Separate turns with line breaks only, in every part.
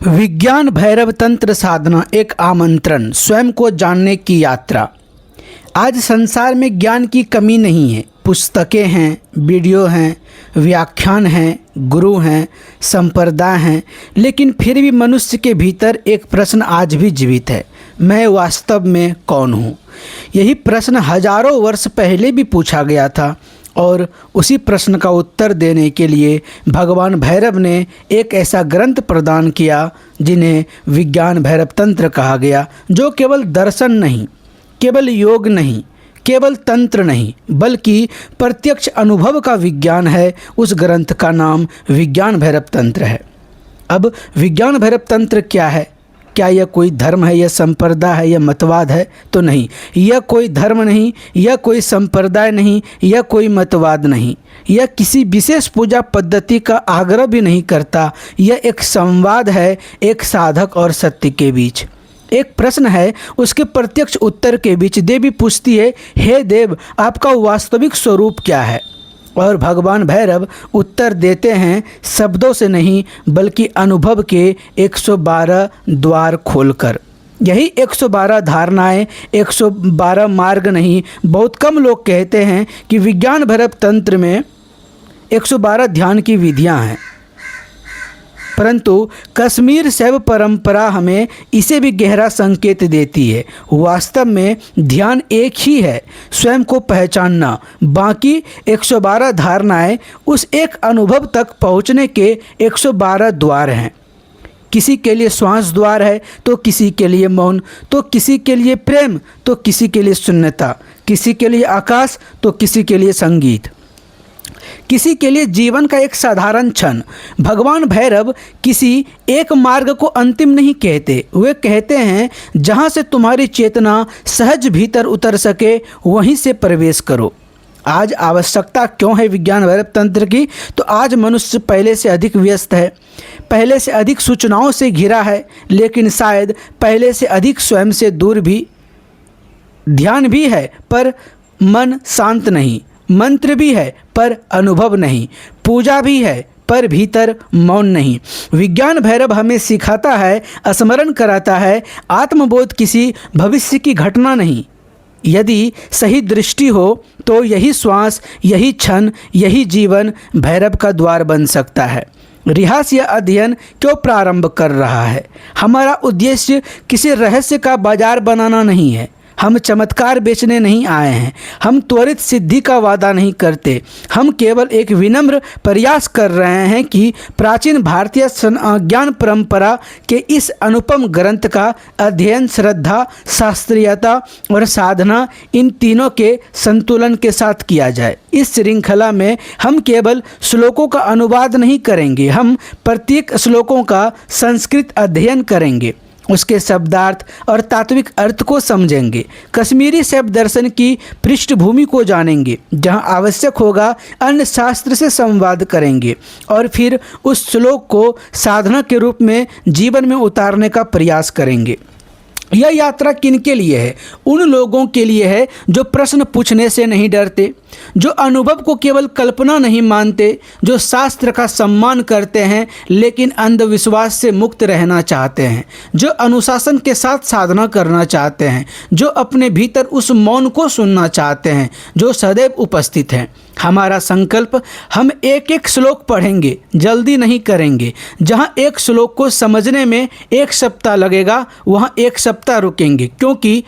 विज्ञान भैरव तंत्र साधना एक आमंत्रण, स्वयं को जानने की यात्रा। आज संसार में ज्ञान की कमी नहीं है। पुस्तकें हैं, वीडियो हैं, व्याख्यान हैं, गुरु हैं, संप्रदाय हैं, लेकिन फिर भी मनुष्य के भीतर एक प्रश्न आज भी जीवित है, मैं वास्तव में कौन हूँ। यही प्रश्न हजारों वर्ष पहले भी पूछा गया था और उसी प्रश्न का उत्तर देने के लिए भगवान भैरव ने एक ऐसा ग्रंथ प्रदान किया जिन्हें विज्ञान भैरव तंत्र कहा गया, जो केवल दर्शन नहीं, केवल योग नहीं, केवल तंत्र नहीं, बल्कि प्रत्यक्ष अनुभव का विज्ञान है। उस ग्रंथ का नाम विज्ञान भैरव तंत्र है। अब विज्ञान भैरव तंत्र क्या है? क्या यह कोई धर्म है, यह संप्रदाय है, यह मतवाद है? तो नहीं, यह कोई धर्म नहीं, यह कोई संप्रदाय नहीं, यह कोई मतवाद नहीं, यह किसी विशेष पूजा पद्धति का आग्रह भी नहीं करता। यह एक संवाद है, एक साधक और सत्य के बीच। एक प्रश्न है, उसके प्रत्यक्ष उत्तर के बीच देवी पूछती है, हे देव, आपका वास्तविक स्वरूप क्या है? और भगवान भैरव उत्तर देते हैं, शब्दों से नहीं बल्कि अनुभव के 112 द्वार खोलकर। यही 112 धारणाएं, 112 मार्ग नहीं। बहुत कम लोग कहते हैं कि विज्ञान भैरव तंत्र में 112 ध्यान की विधियां हैं, परंतु कश्मीर शैव परंपरा हमें इसे भी गहरा संकेत देती है। वास्तव में ध्यान एक ही है, स्वयं को पहचानना। बाकी 112 धारणाएं उस एक अनुभव तक पहुंचने के 112 द्वार हैं। किसी के लिए श्वास द्वार है, तो किसी के लिए मौन, तो किसी के लिए प्रेम, तो किसी के लिए शून्यता, किसी के लिए आकाश, तो किसी के लिए संगीत, किसी के लिए जीवन का एक साधारण क्षण। भगवान भैरव किसी एक मार्ग को अंतिम नहीं कहते, वे कहते हैं जहाँ से तुम्हारी चेतना सहज भीतर उतर सके वहीं से प्रवेश करो। आज आवश्यकता क्यों है विज्ञान भैरव तंत्र की? तो आज मनुष्य पहले से अधिक व्यस्त है, पहले से अधिक सूचनाओं से घिरा है, लेकिन शायद पहले से अधिक स्वयं से दूर भी। ध्यान भी है पर मन शांत नहीं, मंत्र भी है पर अनुभव नहीं, पूजा भी है पर भीतर मौन नहीं। विज्ञान भैरव हमें सिखाता है, स्मरण कराता है, आत्मबोध किसी भविष्य की घटना नहीं। यदि सही दृष्टि हो तो यही श्वास, यही क्षण, यही जीवन भैरव का द्वार बन सकता है। रिहास या अध्ययन क्यों प्रारंभ कर रहा है? हमारा उद्देश्य किसी रहस्य का बाजार बनाना नहीं है। हम चमत्कार बेचने नहीं आए हैं, हम त्वरित सिद्धि का वादा नहीं करते। हम केवल एक विनम्र प्रयास कर रहे हैं कि प्राचीन भारतीय ज्ञान परंपरा के इस अनुपम ग्रंथ का अध्ययन श्रद्धा, शास्त्रीयता और साधना, इन तीनों के संतुलन के साथ किया जाए। इस श्रृंखला में हम केवल श्लोकों का अनुवाद नहीं करेंगे, हम प्रत्येक श्लोकों का संस्कृत अध्ययन करेंगे, उसके शब्दार्थ और तात्विक अर्थ को समझेंगे, कश्मीरी शैव दर्शन की पृष्ठभूमि को जानेंगे, जहां आवश्यक होगा अन्य शास्त्र से संवाद करेंगे और फिर उस श्लोक को साधना के रूप में जीवन में उतारने का प्रयास करेंगे। यह यात्रा किनके लिए है? उन लोगों के लिए है जो प्रश्न पूछने से नहीं डरते, जो अनुभव को केवल कल्पना नहीं मानते, जो शास्त्र का सम्मान करते हैं लेकिन अंधविश्वास से मुक्त रहना चाहते हैं, जो अनुशासन के साथ साधना करना चाहते हैं, जो अपने भीतर उस मौन को सुनना चाहते हैं, जो सदैव उपस्थित हैं। हमारा संकल्प, हम एक एक श्लोक पढ़ेंगे, जल्दी नहीं करेंगे। जहाँ एक श्लोक को समझने में 1 सप्ताह लगेगा, वहाँ 1 सप्ताह रुकेंगे, क्योंकि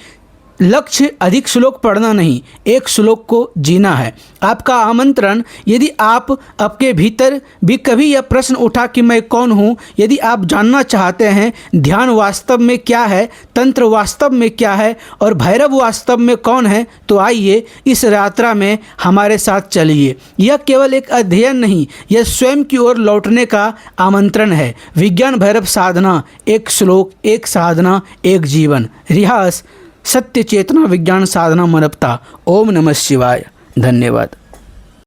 लक्ष्य अधिक श्लोक पढ़ना नहीं, एक श्लोक को जीना है। आपका आमंत्रण, यदि आप आपके भीतर भी कभी यह प्रश्न उठा कि मैं कौन हूँ, यदि आप जानना चाहते हैं ध्यान वास्तव में क्या है, तंत्र वास्तव में क्या है और भैरव वास्तव में कौन है, तो आइए इस यात्रा में हमारे साथ चलिए। यह केवल एक अध्ययन नहीं, यह स्वयं की ओर लौटने का आमंत्रण है। विज्ञान भैरव साधना, एक श्लोक, एक साधना, एक जीवन। रिहास, सत्य चेतना विज्ञान साधना मनपता। ओम नमः शिवाय। धन्यवाद।